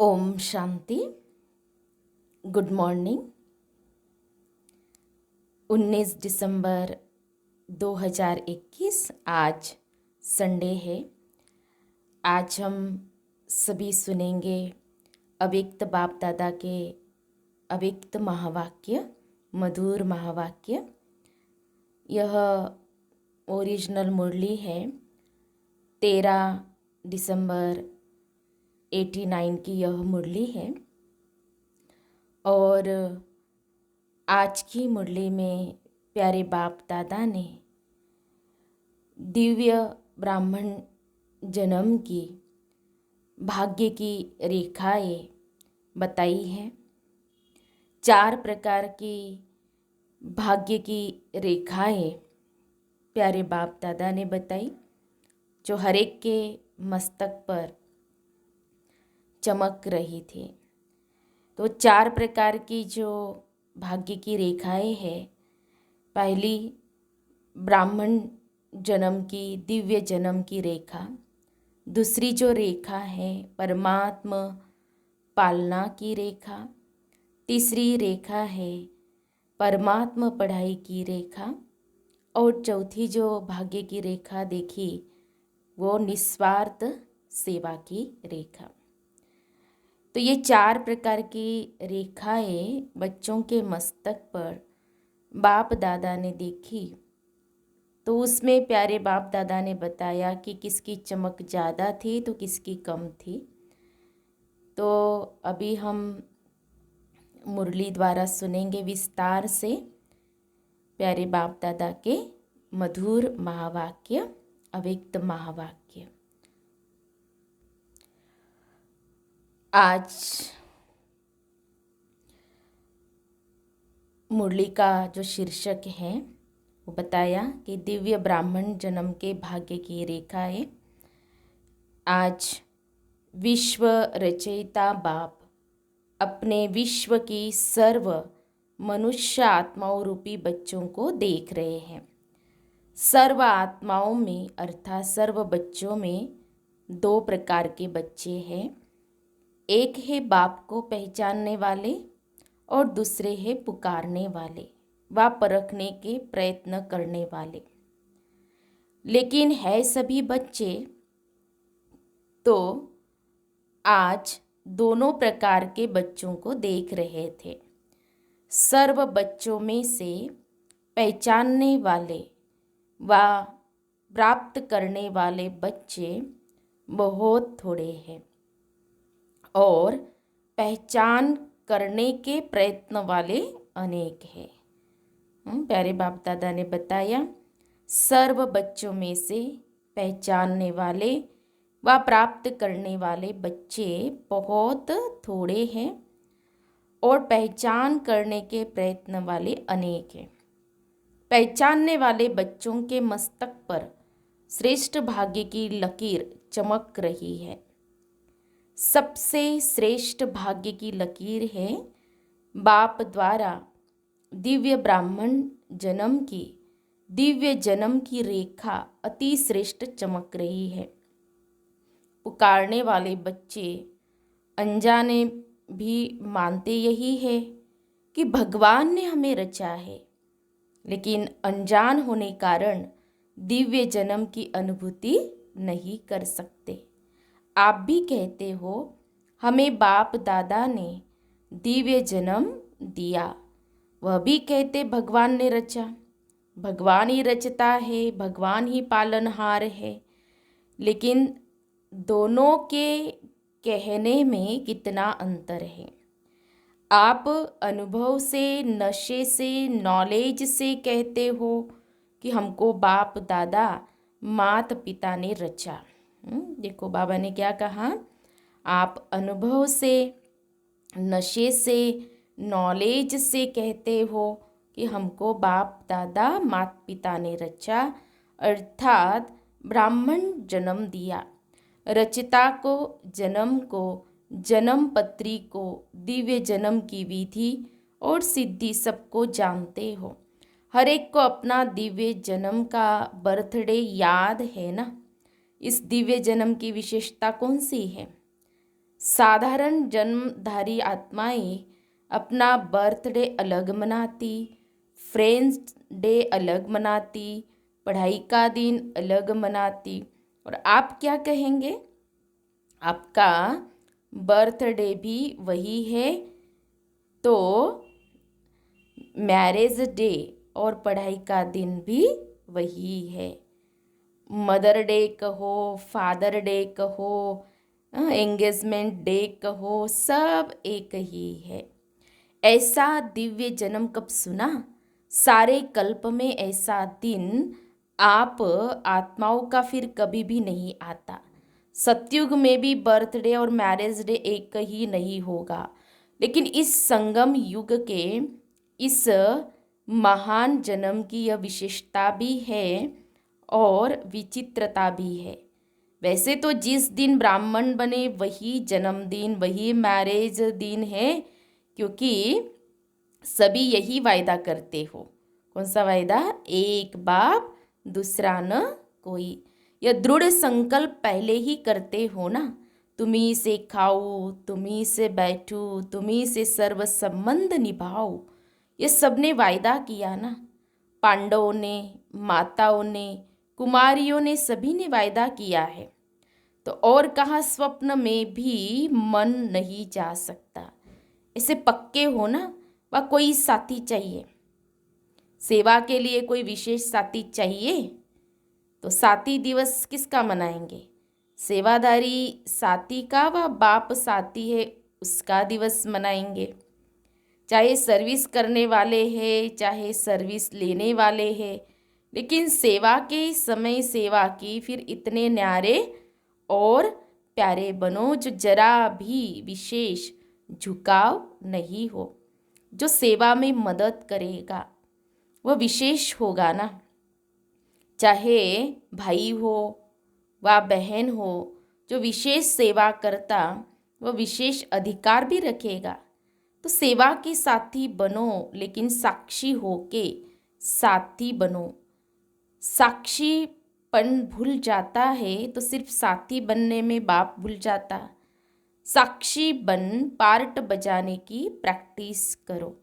Om Shanti. Good morning. 19 दिसंबर 2021 आज Sunday है। आज हम सभी सुनेंगे अव्यक्त बाप दादा के अव्यक्त महावाक्य, मधुर महावाक्य। यह ओरिजिनल मुरली है। 13 दिसंबर 89 की यह मुरली है और आज की मुरली में प्यारे बाप दादा ने दिव्य ब्राह्मण जन्म की भाग्य की रेखाएं बताई हैं। 4 प्रकार की भाग्य की रेखाएं प्यारे बाप दादा ने बताई, जो हर एक के मस्तक पर चमक रही थी। तो 4 प्रकार की जो भाग्य की रेखाएं हैं, पहली ब्राह्मण जन्म की दिव्य जन्म की रेखा, दूसरी जो रेखा है परमात्मा पालना की रेखा, तीसरी रेखा है परमात्मा पढ़ाई की रेखा और चौथी जो भाग्य की रेखा देखी वो निस्वार्थ सेवा की रेखा। तो ये 4 प्रकार की रेखाएं बच्चों के मस्तक पर बाप दादा ने देखी। तो उसमें प्यारे बाप दादा ने बताया कि किसकी चमक ज़्यादा थी तो किसकी कम थी। तो अभी हम मुरली द्वारा सुनेंगे विस्तार से प्यारे बाप दादा के मधुर महावाक्य, अव्यक्त महावाक्य। आज मुरली का जो शीर्षक है वो बताया कि दिव्य ब्राह्मण जन्म के भाग्य की रेखाएं। आज विश्व रचयिता बाप अपने विश्व की सर्व मनुष्य आत्माओं रूपी बच्चों को देख रहे हैं। सर्व आत्माओं में अर्थात सर्व बच्चों में 2 प्रकार के बच्चे हैं। एक है बाप को पहचानने वाले और दूसरे है पुकारने वाले व परखने के प्रयत्न करने वाले। लेकिन है सभी बच्चे, तो आज दोनों प्रकार के बच्चों को देख रहे थे। सर्व बच्चों में से पहचानने वाले व प्राप्त करने वाले बच्चे बहुत थोड़े हैं और पहचान करने के प्रयत्न वाले अनेक हैं। प्यारे बाप दादा ने बताया सर्व बच्चों में से पहचानने वाले व प्राप्त करने वाले बच्चे बहुत थोड़े हैं और पहचान करने के प्रयत्न वाले अनेक हैं। पहचानने वाले बच्चों के मस्तक पर श्रेष्ठ भाग्य की लकीर चमक रही है। सबसे श्रेष्ठ भाग्य की लकीर है बाप द्वारा दिव्य ब्राह्मण जन्म की दिव्य जन्म की रेखा अति श्रेष्ठ चमक रही है। पुकारने वाले बच्चे अनजाने भी मानते यही है कि भगवान ने हमें रचा है, लेकिन अनजान होने कारण दिव्य जन्म की अनुभूति नहीं कर सकते। आप भी कहते हो हमें बाप दादा ने दिव्य जन्म दिया, वह भी कहते भगवान ने रचा। भगवान ही रचता है, भगवान ही पालनहार है, लेकिन दोनों के कहने में कितना अंतर है। आप अनुभव से, नशे से, नॉलेज से कहते हो कि हमको बाप दादा माता पिता ने रचा। देखो बाबा ने क्या कहा, आप अनुभव से, नशे से, नॉलेज से कहते हो कि हमको बाप दादा माता पिता ने रचा, अर्थात ब्राह्मण जन्म दिया। रचिता को, जन्म पत्री को, दिव्य जन्म की विधि और सिद्धि सबको जानते हो। हर एक को अपना दिव्य जन्म का बर्थडे याद है ना। इस दिव्य जन्म की विशेषता कौन सी है? साधारण जन्मधारी आत्माएं अपना बर्थडे अलग मनाती, फ्रेंड्स डे अलग मनाती, पढ़ाई का दिन अलग मनाती। और आप क्या कहेंगे? आपका बर्थडे भी वही है, तो मैरिज डे और पढ़ाई का दिन भी वही है। मदर डे कहो, फादर डे कहो, एंगेजमेंट डे कहो, सब एक ही है। ऐसा दिव्य जन्म कब सुना? सारे कल्प में ऐसा दिन आप आत्माओं का फिर कभी भी नहीं आता। सतयुग में भी बर्थडे और मैरिज डे एक ही नहीं होगा, लेकिन इस संगम युग के इस महान जन्म की यह विशेषता भी है और विचित्रता भी है। वैसे तो जिस दिन ब्राह्मण बने वही जन्मदिन, वही मैरिज दिन है, क्योंकि सभी यही वायदा करते हो। कौन सा वायदा? एक बाप दूसरा न कोई। यह दृढ़ संकल्प पहले ही करते हो ना। तुम्ही से खाऊं, तुम्ही से बैठूं, तुम्ही से सर्व संबंध निभाऊं, ये सबने वायदा किया ना। पांडवों ने, माताओं ने, कुमारियों ने, सभी ने वायदा किया है। तो और कहाँ स्वप्न में भी मन नहीं जा सकता। ऐसे पक्के हो ना। वह कोई साथी चाहिए, सेवा के लिए कोई विशेष साथी चाहिए, तो साथी दिवस किसका मनाएंगे? सेवादारी साथी का, वह बाप साथी है उसका दिवस मनाएंगे। चाहे सर्विस करने वाले हैं, चाहे सर्विस लेने वाले हैं, लेकिन सेवा के समय सेवा की, फिर इतने न्यारे और प्यारे बनो जो जरा भी विशेष झुकाव नहीं हो। जो सेवा में मदद करेगा वह विशेष होगा ना। चाहे भाई हो व बहन हो, जो विशेष सेवा करता वह विशेष अधिकार भी रखेगा। तो सेवा के साथी बनो, लेकिन साक्षी होके साथी बनो। साक्षीपन भूल जाता है तो सिर्फ साथी बनने में बाप भूल जाता। साक्षी बन पार्ट बजाने की प्रैक्टिस करो।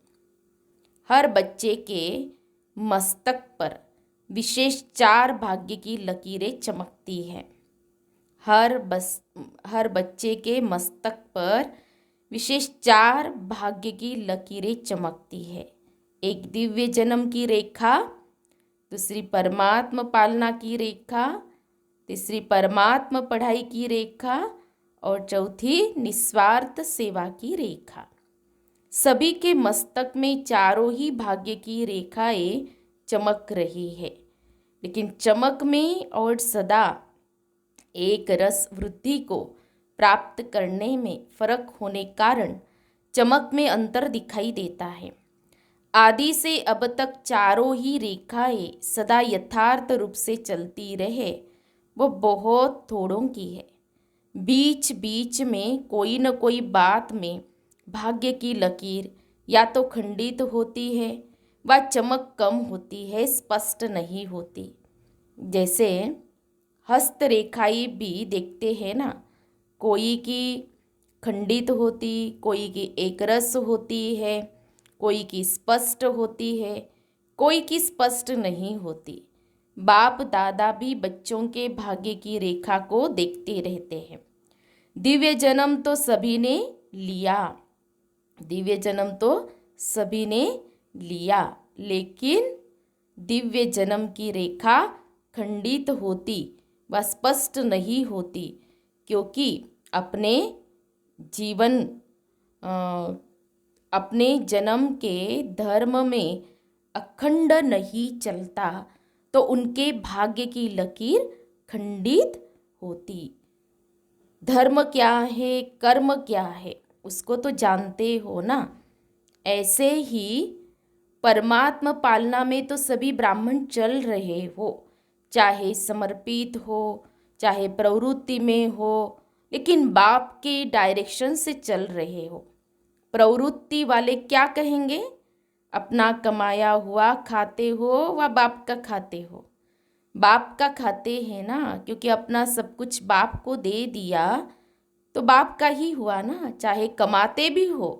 हर बच्चे के मस्तक पर विशेष 4 भाग्य की लकीरें चमकती हैं। हर बच्चे के मस्तक पर विशेष 4 भाग्य की लकीरें चमकती है। एक दिव्य जन्म की रेखा, दूसरी परमात्मा पालना की रेखा, तीसरी परमात्मा पढ़ाई की रेखा और चौथी निस्वार्थ सेवा की रेखा। सभी के मस्तक में चारों ही भाग्य की रेखाएं चमक रही है, लेकिन चमक में और सदा एक रस वृद्धि को प्राप्त करने में फर्क होने कारण चमक में अंतर दिखाई देता है। आदि से अब तक चारों ही रेखाएं सदा यथार्थ रूप से चलती रहे, वो बहुत थोड़ों की है। बीच बीच में कोई न कोई बात में भाग्य की लकीर या तो खंडित होती है व चमक कम होती है, स्पष्ट नहीं होती। जैसे हस्तरेखाएं भी देखते हैं ना, कोई की खंडित होती, कोई की एक रस होती है, कोई की स्पष्ट होती है, कोई की स्पष्ट नहीं होती। बाप दादा भी बच्चों के भाग्य की रेखा को देखते रहते हैं। दिव्य जन्म तो सभी ने लिया, दिव्य जन्म तो सभी ने लिया, लेकिन दिव्य जन्म की रेखा खंडित होती व स्पष्ट नहीं होती, क्योंकि अपने जीवन अपने जन्म के धर्म में अखंड नहीं चलता, तो उनके भाग्य की लकीर खंडित होती। धर्म क्या है, कर्म क्या है, उसको तो जानते हो ना। ऐसे ही परमात्मा पालना में तो सभी ब्राह्मण चल रहे हो, चाहे समर्पित हो, चाहे प्रवृत्ति में हो, लेकिन बाप के डायरेक्शन से चल रहे हो। प्रवृत्ति वाले क्या कहेंगे? अपना कमाया हुआ खाते हो व बाप का खाते हो। बाप का खाते हैं ना, क्योंकि अपना सब कुछ बाप को दे दिया, तो बाप का ही हुआ ना, चाहे कमाते भी हो,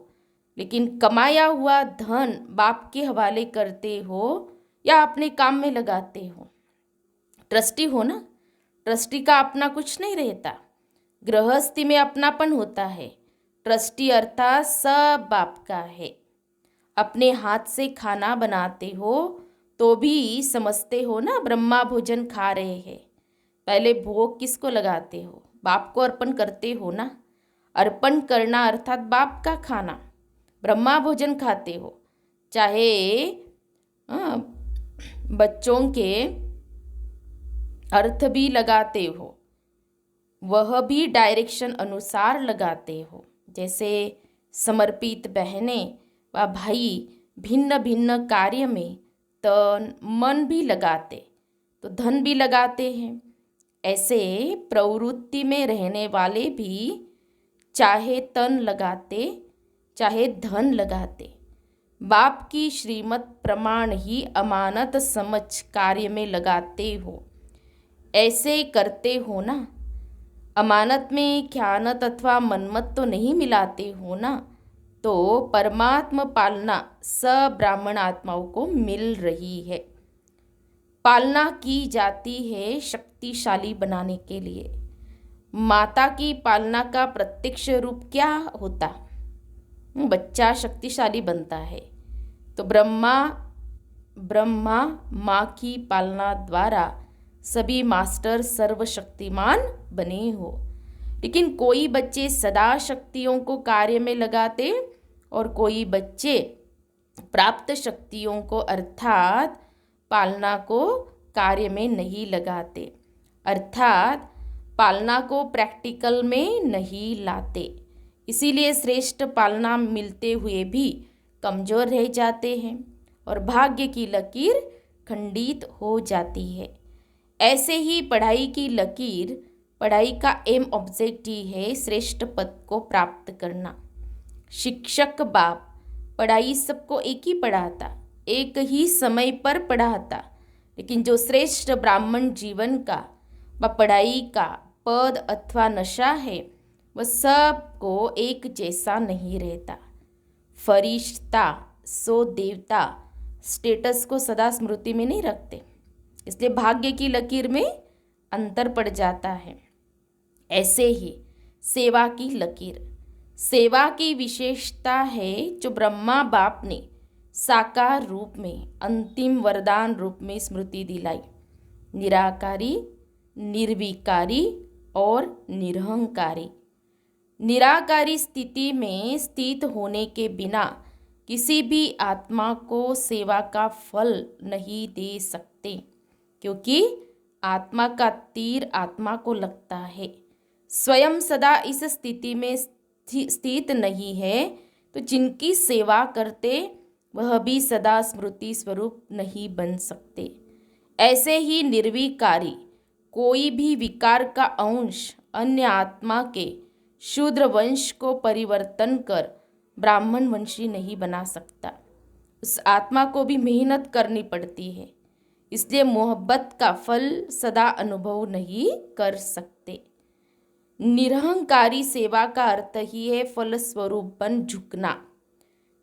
लेकिन कमाया हुआ धन बाप के हवाले करते हो या अपने काम में लगाते हो। ट्रस्टी हो ना, ट्रस्टी का अपना कुछ नहीं रहता, गृहस्थी में अपनापन होता है। ट्रस्टी अर्थात सब बाप का है। अपने हाथ से खाना बनाते हो तो भी समझते हो ना ब्रह्मा भोजन खा रहे हैं। पहले भोग किसको लगाते हो? बाप को अर्पण करते हो ना। अर्पण करना अर्थात बाप का खाना, ब्रह्मा भोजन खाते हो। चाहे बच्चों के अर्थ भी लगाते हो, वह भी डायरेक्शन अनुसार लगाते हो। जैसे समर्पित बहनें व भाई भिन्न भिन्न कार्य में तन मन भी लगाते, तो धन भी लगाते हैं। ऐसे प्रवृत्ति में रहने वाले भी चाहे तन लगाते चाहे धन लगाते, बाप की श्रीमत प्रमाण ही अमानत समझ कार्य में लगाते हो। ऐसे करते हो ना। अमानत में ख्यानत अथवा मनमत तो नहीं मिलाते हो ना। तो परमात्मा पालना सब ब्राह्मण आत्माओं को मिल रही है। पालना की जाती है शक्तिशाली बनाने के लिए। माता की पालना का प्रत्यक्ष रूप क्या होता? बच्चा शक्तिशाली बनता है। तो ब्रह्मा माँ की पालना द्वारा सभी मास्टर सर्वशक्तिमान बने हो। लेकिन कोई बच्चे सदा शक्तियों को कार्य में लगाते और कोई बच्चे प्राप्त शक्तियों को अर्थात पालना को कार्य में नहीं लगाते, अर्थात पालना को प्रैक्टिकल में नहीं लाते। इसीलिए श्रेष्ठ पालना मिलते हुए भी कमज़ोर रह जाते हैं और भाग्य की लकीर खंडित हो जाती है। ऐसे ही पढ़ाई की लकीर, पढ़ाई का एम ऑब्जेक्ट ही है श्रेष्ठ पद को प्राप्त करना। शिक्षक बाप पढ़ाई सबको एक ही पढ़ाता, एक ही समय पर पढ़ाता, लेकिन जो श्रेष्ठ ब्राह्मण जीवन का व पढ़ाई का पद अथवा नशा है वह सबको एक जैसा नहीं रहता। फरिश्ता सो देवता स्टेटस को सदा स्मृति में नहीं रखते, इसलिए भाग्य की लकीर में अंतर पड़ जाता है। ऐसे ही सेवा की लकीर, सेवा की विशेषता है जो ब्रह्मा बाप ने साकार रूप में अंतिम वरदान रूप में स्मृति दिलाई। निराकारी, निर्विकारी और निरहंकारी। निराकारी स्थिति में स्थित होने के बिना किसी भी आत्मा को सेवा का फल नहीं दे सकते, क्योंकि आत्मा का तीर आत्मा को लगता है। स्वयं सदा इस स्थिति में स्थित नहीं है तो जिनकी सेवा करते वह भी सदा स्मृति स्वरूप नहीं बन सकते। ऐसे ही निर्विकारी, कोई भी विकार का अंश अन्य आत्मा के शूद्र वंश को परिवर्तन कर ब्राह्मण वंशी नहीं बना सकता। उस आत्मा को भी मेहनत करनी पड़ती है, इसलिए मोहब्बत का फल सदा अनुभव नहीं कर सकते। निरहंकारी सेवा का अर्थ ही है फल स्वरूप बन झुकना।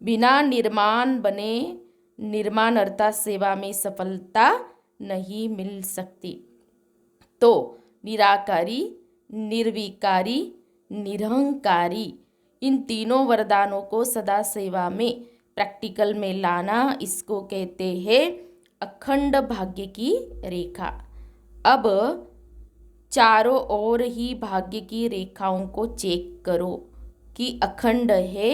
बिना निर्माण बने निर्माण अर्थात सेवा में सफलता नहीं मिल सकती। तो निराकारी, निर्विकारी, निरहंकारी, इन तीनों वरदानों को सदा सेवा में प्रैक्टिकल में लाना, इसको कहते हैं अखंड भाग्य की रेखा। अब चारों ओर ही भाग्य की रेखाओं को चेक करो कि अखंड है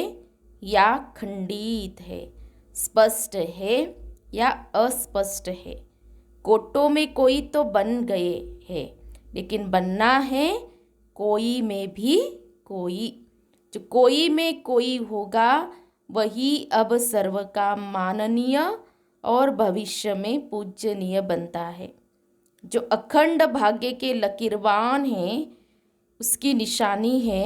या खंडित है, स्पष्ट है या अस्पष्ट है। कोटों में कोई तो बन गए हैं, लेकिन बनना है कोई में भी कोई। जो कोई में कोई होगा वही अब सर्व का माननीय और भविष्य में पूजनीय बनता है। जो अखंड भाग्य के लकीरवान हैं उसकी निशानी है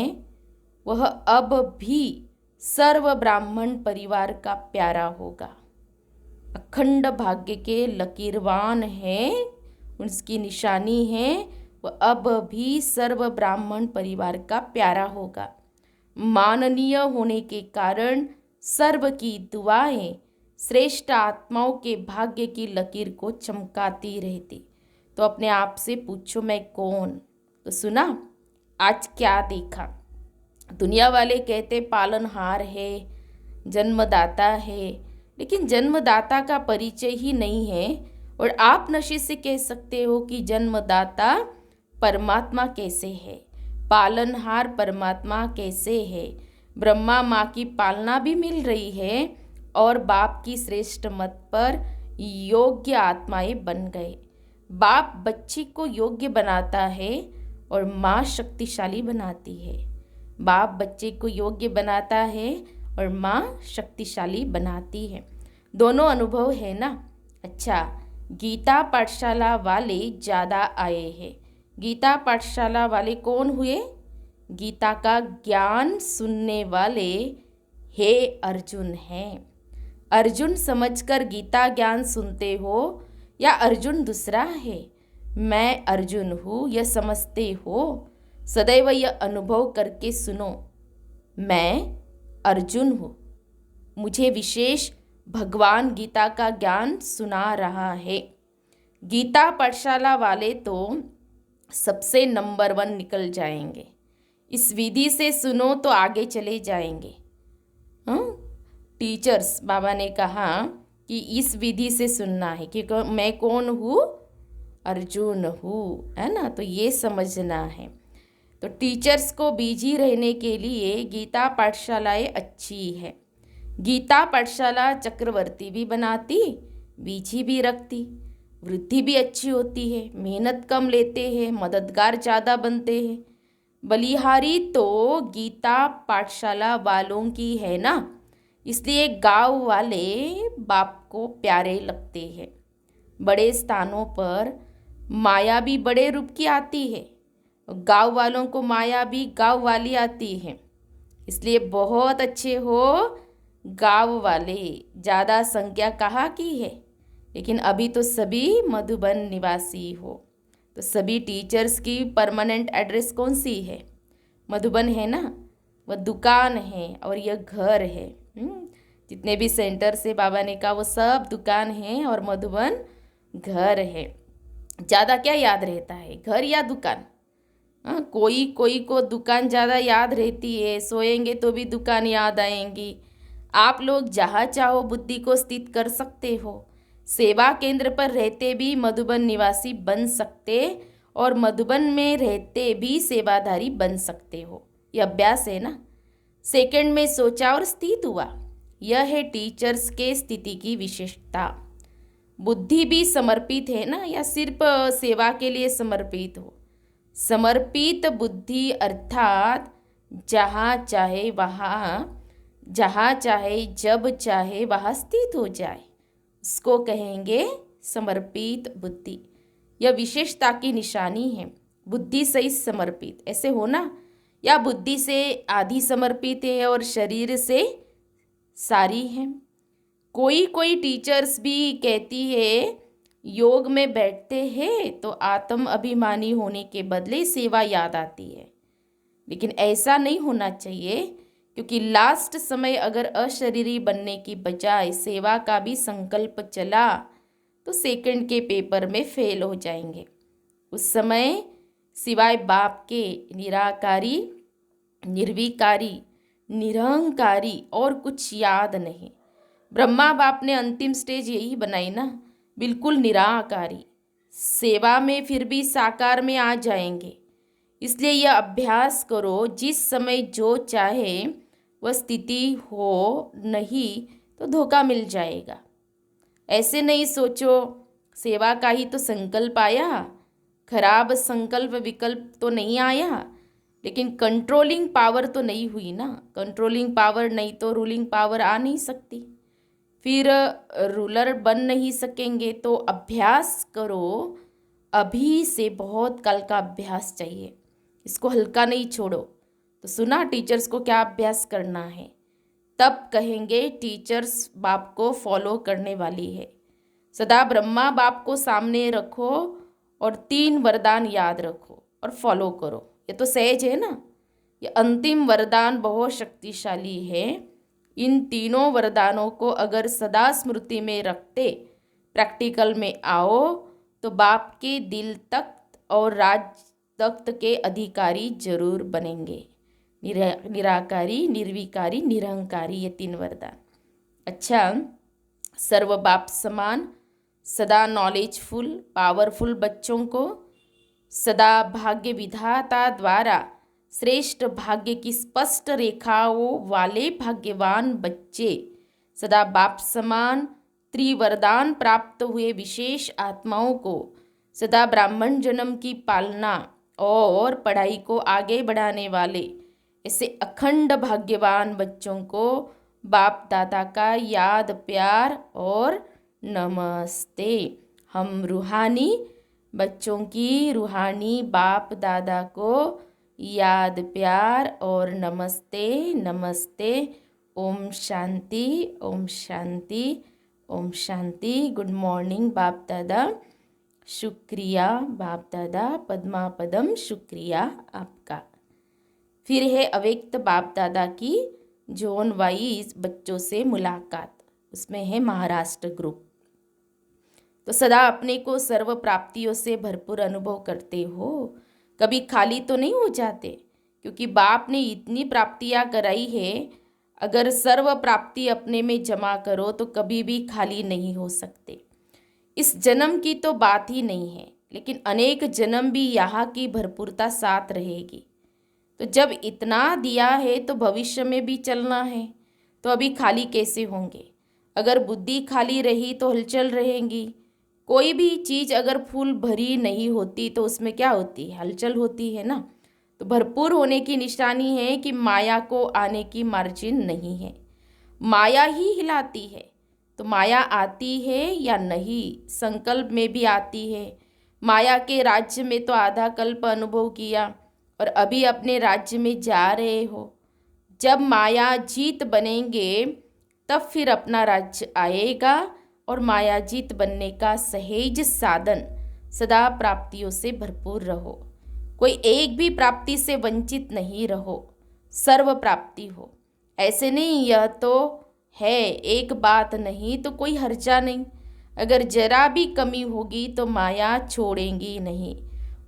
वह अब भी सर्व ब्राह्मण परिवार का प्यारा होगा। अखंड भाग्य के लकीरवान है, उसकी निशानी है वह अब भी सर्व ब्राह्मण परिवार का प्यारा होगा। माननीय होने के कारण सर्व की दुआएं श्रेष्ठ आत्माओं के भाग्य की लकीर को चमकाती रहती। तो अपने आप से पूछो, मैं कौन? तो सुना आज क्या देखा? दुनिया वाले कहते पालनहार है, जन्मदाता है, लेकिन जन्मदाता का परिचय ही नहीं है। और आप नशे से कह सकते हो कि जन्मदाता परमात्मा कैसे है, पालनहार परमात्मा कैसे है। ब्रह्मा माँ की पालना भी मिल रही है और बाप की श्रेष्ठ मत पर योग्य आत्माएं बन गए। बाप बच्ची को योग्य बनाता है और माँ शक्तिशाली बनाती है। बाप बच्चे को योग्य बनाता है और माँ शक्तिशाली बनाती है। दोनों अनुभव है ना। अच्छा, गीता पाठशाला वाले ज़्यादा आए हैं। गीता पाठशाला वाले कौन हुए? गीता का ज्ञान सुनने वाले हे अर्जुन हैं। अर्जुन समझकर गीता ज्ञान सुनते हो या अर्जुन दूसरा है? मैं अर्जुन हूँ यह समझते हो? सदैव यह अनुभव करके सुनो, मैं अर्जुन हूँ, मुझे विशेष भगवान गीता का ज्ञान सुना रहा है। गीता पाठशाला वाले तो सबसे नंबर 1 निकल जाएंगे। इस विधि से सुनो तो आगे चले जाएंगे। टीचर्स, बाबा ने कहा कि इस विधि से सुनना है क्योंकि मैं कौन हूँ? अर्जुन हूँ, है ना। तो ये समझना है। तो टीचर्स को बिजी रहने के लिए गीता पाठशालाएँ अच्छी है। गीता पाठशाला चक्रवर्ती भी बनाती, बिजी भी रखती, वृद्धि भी अच्छी होती है, मेहनत कम लेते हैं, मददगार ज़्यादा बनते हैं। बलिहारी तो गीता पाठशाला वालों की है ना, इसलिए गांव वाले बाप को प्यारे लगते हैं। बड़े स्थानों पर माया भी बड़े रूप की आती है, गांव वालों को माया भी गांव वाली आती है। इसलिए बहुत अच्छे हो गांव वाले। ज़्यादा संख्या कहाँ की है, लेकिन अभी तो सभी मधुबन निवासी हो। तो सभी टीचर्स की परमानेंट एड्रेस कौन सी है? मधुबन है ना। वह दुकान है और यह घर है। जितने भी सेंटर से बाबा ने कहा वो सब दुकान है और मधुबन घर है। ज़्यादा क्या याद रहता है, घर या दुकान? कोई कोई को दुकान ज़्यादा याद रहती है, सोएंगे तो भी दुकान याद आएंगी। आप लोग जहाँ चाहो बुद्धि को स्थित कर सकते हो। सेवा केंद्र पर रहते भी मधुबन निवासी बन सकते और मधुबन में रहते भी सेवाधारी बन सकते हो। यह अभ्यास है ना। सेकंड में सोचा और स्थित हुआ। यह है टीचर्स के स्थिति की विशेषता। बुद्धि भी समर्पित है ना, या सिर्फ सेवा के लिए समर्पित हो? समर्पित बुद्धि अर्थात जहाँ चाहे वहाँ, जहाँ चाहे जब चाहे वहाँ स्थित हो जाए, उसको कहेंगे समर्पित बुद्धि। यह विशेषता की निशानी है। बुद्धि से समर्पित ऐसे होना, या बुद्धि से आधी समर्पित है और शरीर से सारी है। कोई कोई टीचर्स भी कहती है योग में बैठते हैं तो आत्म अभिमानी होने के बदले सेवा याद आती है, लेकिन ऐसा नहीं होना चाहिए, क्योंकि लास्ट समय अगर अशरीरी बनने की बजाय सेवा का भी संकल्प चला तो सेकंड के पेपर में फेल हो जाएंगे। उस समय सिवाय बाप के निराकारी, निर्विकारी, निरहंकारी और कुछ याद नहीं। ब्रह्मा बाप ने अंतिम स्टेज यही बनाई ना, बिल्कुल निराकारी। सेवा में फिर भी साकार में आ जाएंगे। इसलिए यह अभ्यास करो, जिस समय जो चाहे वह स्थिति हो, नहीं तो धोखा मिल जाएगा। ऐसे नहीं सोचो सेवा का ही तो संकल्प आया, खराब संकल्प विकल्प तो नहीं आया, लेकिन कंट्रोलिंग पावर तो नहीं हुई ना। कंट्रोलिंग पावर नहीं तो रूलिंग पावर आ नहीं सकती, फिर रूलर बन नहीं सकेंगे। तो अभ्यास करो, अभी से बहुत कल का अभ्यास चाहिए, इसको हल्का नहीं छोड़ो। तो सुना टीचर्स को क्या अभ्यास करना है, तब कहेंगे टीचर्स बाप को फॉलो करने वाली है। सदा ब्रह्मा बाप को सामने रखो और 3 वरदान याद रखो और फॉलो करो। ये तो सहज है ना। ये अंतिम वरदान बहुत शक्तिशाली है। इन तीनों वरदानों को अगर सदा स्मृति में रखते प्रैक्टिकल में आओ तो बाप के दिल तख्त और राज तख्त के अधिकारी जरूर बनेंगे। निराकारी, निर्विकारी, निरहंकारी, ये 3 वरदान। अच्छा, सर्व बाप समान, सदा नॉलेजफुल पावरफुल बच्चों को सदा भाग्य विधाता द्वारा श्रेष्ठ भाग्य की स्पष्ट रेखाओं वाले भाग्यवान बच्चे, सदा बाप समान त्रिवरदान प्राप्त हुए विशेष आत्माओं को सदा ब्राह्मण जन्म की पालना और पढ़ाई को आगे बढ़ाने वाले ऐसे अखंड भाग्यवान बच्चों को बाप दादा का याद प्यार और नमस्ते। हम रूहानी बच्चों की रूहानी बाप दादा को याद प्यार और नमस्ते नमस्ते। ओम शांति, ओम शांति, ओम शांति। गुड मॉर्निंग बाप दादा, शुक्रिया बाप दादा, पद्मा पदम शुक्रिया आपका। फिर है अव्यक्त बाप दादा की जोन वाइज बच्चों से मुलाकात, उसमें है महाराष्ट्र ग्रुप। तो सदा अपने को सर्व प्राप्तियों से भरपूर अनुभव करते हो, कभी खाली तो नहीं हो जाते, क्योंकि बाप ने इतनी प्राप्तियां कराई है। अगर सर्व प्राप्ति अपने में जमा करो तो कभी भी खाली नहीं हो सकते। इस जन्म की तो बात ही नहीं है, लेकिन अनेक जन्म भी यहाँ की भरपूरता साथ रहेगी। तो जब इतना दिया है तो भविष्य में भी चलना है, तो अभी खाली कैसे होंगे। अगर बुद्धि खाली रही तो हलचल रहेंगी। कोई भी चीज़ अगर फूल भरी नहीं होती तो उसमें क्या होती है, हलचल होती है ना। तो भरपूर होने की निशानी है कि माया को आने की मार्जिन नहीं है, माया ही हिलाती है। तो माया आती है या नहीं, संकल्प में भी आती है। माया के राज्य में तो आधा कल्प अनुभव किया और अभी अपने राज्य में जा रहे हो। जब माया जीत बनेंगे तब फिर अपना राज्य आएगा और माया जीत बनने का सहेज साधन सदा प्राप्तियों से भरपूर रहो। कोई एक भी प्राप्ति से वंचित नहीं रहो, सर्व प्राप्ति हो। ऐसे नहीं यह तो है एक बात नहीं तो कोई हर्जा नहीं। अगर जरा भी कमी होगी तो माया छोड़ेंगी नहीं,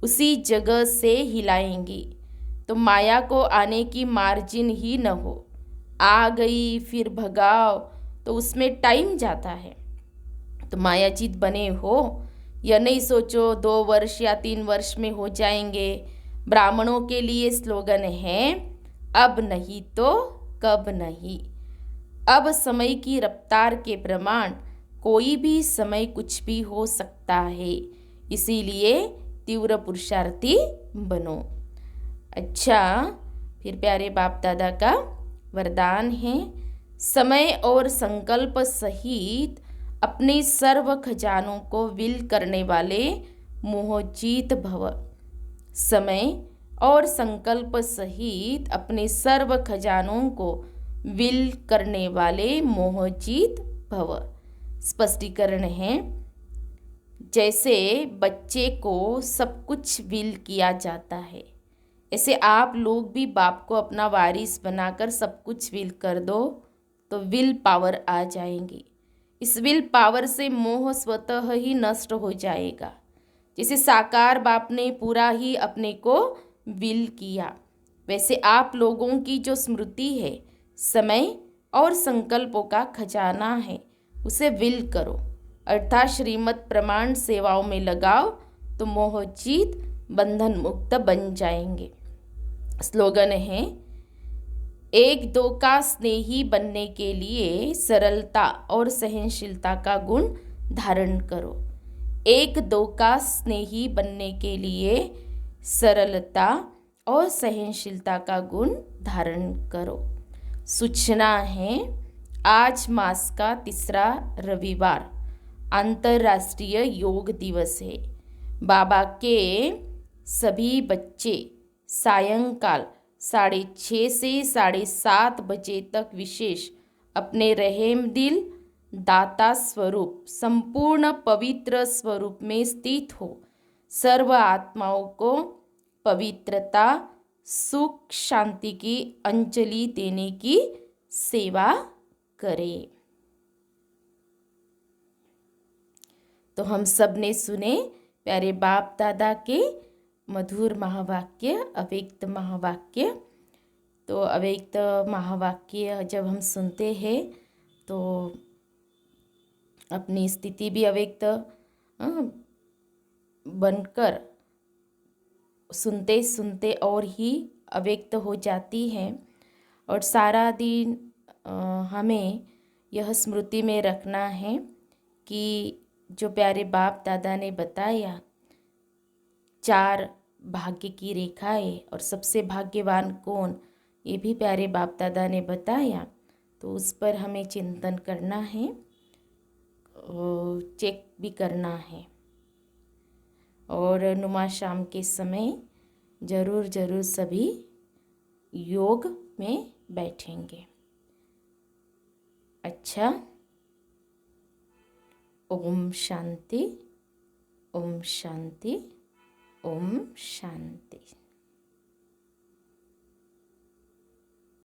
उसी जगह से हिलाएंगी। तो माया को आने की मार्जिन ही न हो। आ गई फिर भगाओ तो उसमें टाइम जाता है। तो मायाजीत बने हो, यह नहीं सोचो 2 वर्ष या 3 वर्ष में हो जाएंगे। ब्राह्मणों के लिए स्लोगन है, अब नहीं तो कब नहीं। अब समय की रफ्तार के प्रमाण कोई भी समय कुछ भी हो सकता है, इसीलिए तीव्र पुरुषार्थी बनो। अच्छा, फिर प्यारे बाप दादा का वरदान है, समय और संकल्प सहित अपने सर्व खजानों को विल करने वाले मोहजीत भव। समय और संकल्प सहित अपने सर्व खजानों को विल करने वाले मोहजीत भव। स्पष्टीकरण है, जैसे बच्चे को सब कुछ विल किया जाता है, ऐसे आप लोग भी बाप को अपना वारिस बनाकर सब कुछ विल कर दो तो विल पावर आ जाएंगी। इस विल पावर से मोह स्वतः ही नष्ट हो जाएगा। जैसे साकार बाप ने पूरा ही अपने को विल किया, वैसे आप लोगों की जो स्मृति है, समय और संकल्पों का खजाना है, उसे विल करो, अर्थात श्रीमत प्रमाण सेवाओं में लगाओ तो मोहजीत बंधन मुक्त बन जाएंगे। स्लोगन है, एक दो का स्नेही बनने के लिए सरलता और सहनशीलता का गुण धारण करो। एक दो का स्नेही बनने के लिए सरलता और सहनशीलता का गुण धारण करो। सूचना है, आज मास का 3रा रविवार अंतर्राष्ट्रीय योग दिवस है। बाबा के सभी बच्चे सायंकाल 6:30 से 7:30 बजे तक विशेष अपने रहम दिल दाता स्वरूप संपूर्ण पवित्र स्वरूप में स्थित हो सर्व आत्माओं को पवित्रता, सुख, शांति की अंजलि देने की सेवा करें। तो हम सब ने सुने प्यारे बाप दादा के मधुर महावाक्य, अव्यक्त महावाक्य। तो अव्यक्त महावाक्य जब हम सुनते हैं तो अपनी स्थिति भी अव्यक्त बनकर सुनते सुनते और ही अव्यक्त हो जाती है। और सारा दिन हमें यह स्मृति में रखना है कि जो प्यारे बाप दादा ने बताया 4 भाग्य की रेखाएं और सबसे भाग्यवान कौन, ये भी प्यारे बाप दादा ने बताया। तो उस पर हमें चिंतन करना है, चेक भी करना है। और नुमा शाम के समय ज़रूर ज़रूर सभी योग में बैठेंगे। अच्छा, ओम शांति, ओम शांति, ओम शांति।